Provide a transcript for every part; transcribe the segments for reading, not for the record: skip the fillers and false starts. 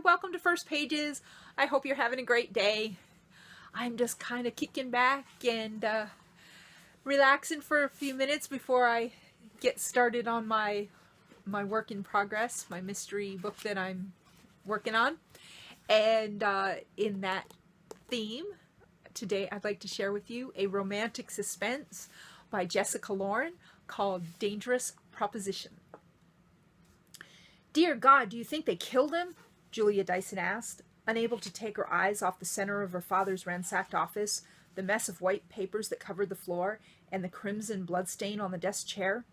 welcome to First Pages. I hope you're having a great day. I'm just kind of kicking back and relaxing for a few minutes before I get started on my work in progress, my mystery book that I'm working on. And in that theme, today I'd like to share with you a romantic suspense by Jessica Lauren called Dangerous Proposition. "Dear God, do you think they killed him?" Julia Dyson asked, unable to take her eyes off the center of her father's ransacked office, the mess of white papers that covered the floor, and the crimson bloodstain on the desk chair.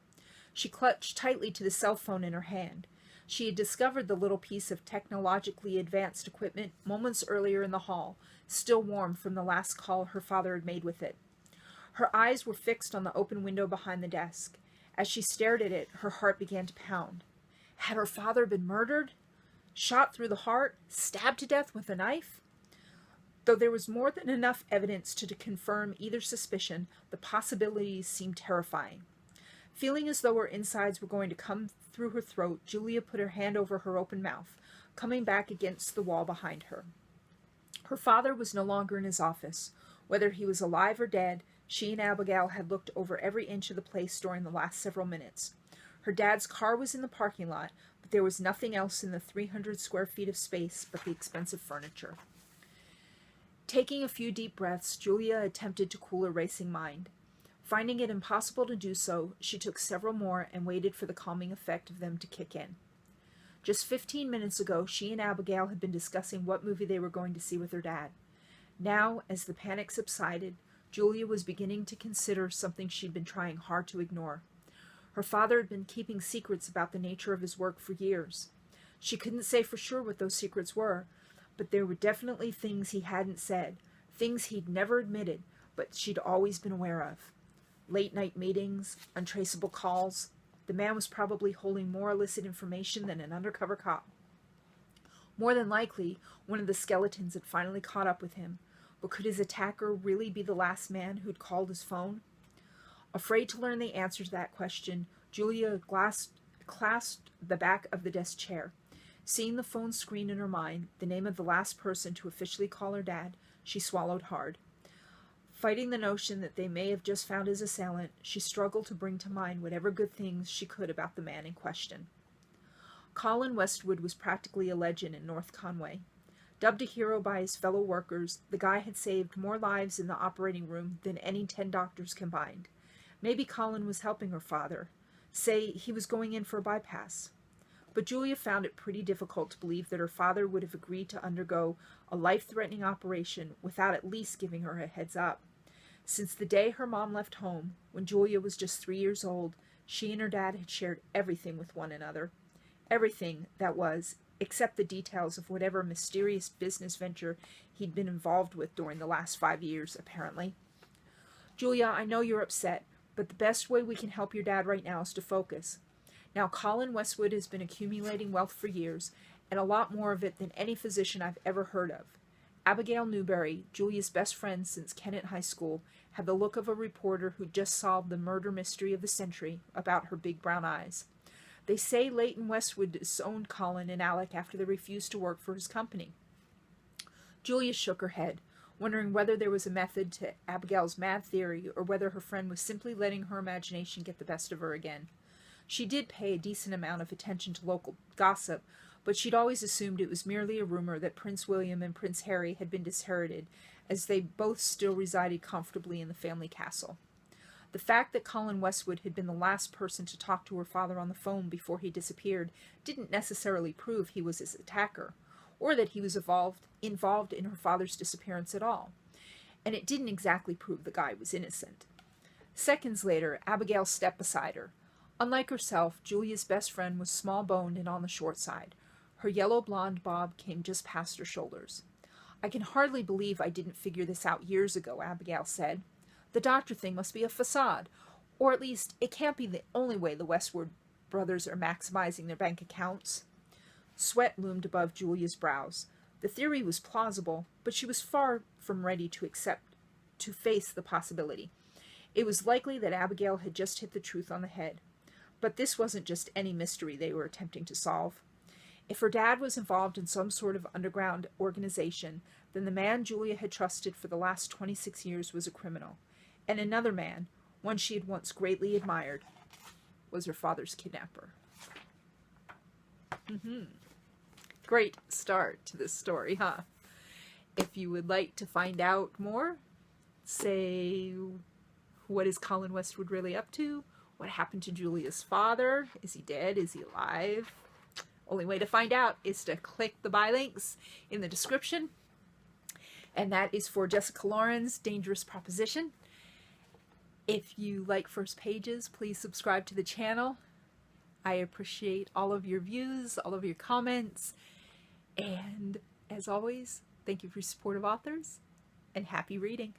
She clutched tightly to the cell phone in her hand. She had discovered the little piece of technologically advanced equipment moments earlier in the hall, still warm from the last call her father had made with it. Her eyes were fixed on the open window behind the desk. As she stared at it, her heart began to pound. Had her father been murdered? Shot through the heart? Stabbed to death with a knife? Though there was more than enough evidence to confirm either suspicion, the possibilities seemed terrifying. Feeling as though her insides were going to come through her throat, Julia put her hand over her open mouth, coming back against the wall behind her. Her father was no longer in his office. Whether he was alive or dead, she and Abigail had looked over every inch of the place during the last several minutes. Her dad's car was in the parking lot, but there was nothing else in the 300 square feet of space but the expensive furniture. Taking a few deep breaths, Julia attempted to cool her racing mind. Finding it impossible to do so, she took several more and waited for the calming effect of them to kick in. Just 15 minutes ago, she and Abigail had been discussing what movie they were going to see with her dad. Now, as the panic subsided, Julia was beginning to consider something she'd been trying hard to ignore. Her father had been keeping secrets about the nature of his work for years. She couldn't say for sure what those secrets were, but there were definitely things he hadn't said, things he'd never admitted, but she'd always been aware of. Late-night meetings, untraceable calls. The man was probably holding more illicit information than an undercover cop. More than likely, one of the skeletons had finally caught up with him, but could his attacker really be the last man who'd called his phone? Afraid to learn the answer to that question, Julia clasped the back of the desk chair. Seeing the phone screen in her mind, the name of the last person to officially call her dad, she swallowed hard. Fighting the notion that they may have just found his assailant, she struggled to bring to mind whatever good things she could about the man in question. Colin Westwood was practically a legend in North Conway. Dubbed a hero by his fellow workers, the guy had saved more lives in the operating room than any 10 doctors combined. Maybe Colin was helping her father. Say he was going in for a bypass. But Julia found it pretty difficult to believe that her father would have agreed to undergo a life-threatening operation without at least giving her a heads up. Since the day her mom left home, when Julia was just 3 years old, she and her dad had shared everything with one another. Everything, that was, except the details of whatever mysterious business venture he'd been involved with during the last 5 years, apparently. "Julia, I know you're upset, but the best way we can help your dad right now is to focus. Now, Colin Westwood has been accumulating wealth for years, and a lot more of it than any physician I've ever heard of. Abigail Newberry, Julia's best friend since Kennett High School, had the look of a reporter who just solved the murder mystery of the century about her big brown eyes. They say Leighton Westwood disowned Colin and Alec after they refused to work for his company." Julia shook her head, wondering whether there was a method to Abigail's mad theory or whether her friend was simply letting her imagination get the best of her again. She did pay a decent amount of attention to local gossip, but she'd always assumed it was merely a rumor that Prince William and Prince Harry had been disinherited, as they both still resided comfortably in the family castle. The fact that Colin Westwood had been the last person to talk to her father on the phone before he disappeared didn't necessarily prove he was his attacker, or that he was involved in her father's disappearance at all. And it didn't exactly prove the guy was innocent. Seconds later, Abigail stepped beside her. Unlike herself, Julia's best friend was small-boned and on the short side. Her yellow blonde bob came just past her shoulders. "I can hardly believe I didn't figure this out years ago," Abigail said. "The doctor thing must be a facade, or at least it can't be the only way the Westwood brothers are maximizing their bank accounts." Sweat loomed above Julia's brows. The theory was plausible, but she was far from ready to face the possibility. It was likely that Abigail had just hit the truth on the head. But this wasn't just any mystery they were attempting to solve. If her dad was involved in some sort of underground organization, then the man Julia had trusted for the last 26 years was a criminal. And another man, one she had once greatly admired, was her father's kidnapper. Great start to this story, huh? If you would like to find out more, say, what is Colin Westwood really up to? What happened to Julia's father? Is he dead? Is he alive? Only way to find out is to click the buy links in the description. And that is for Jessica Lauren's Dangerous Proposition. If you like First Pages, please subscribe to the channel. I appreciate all of your views, all of your comments, and as always, thank you for your support of authors, and happy reading.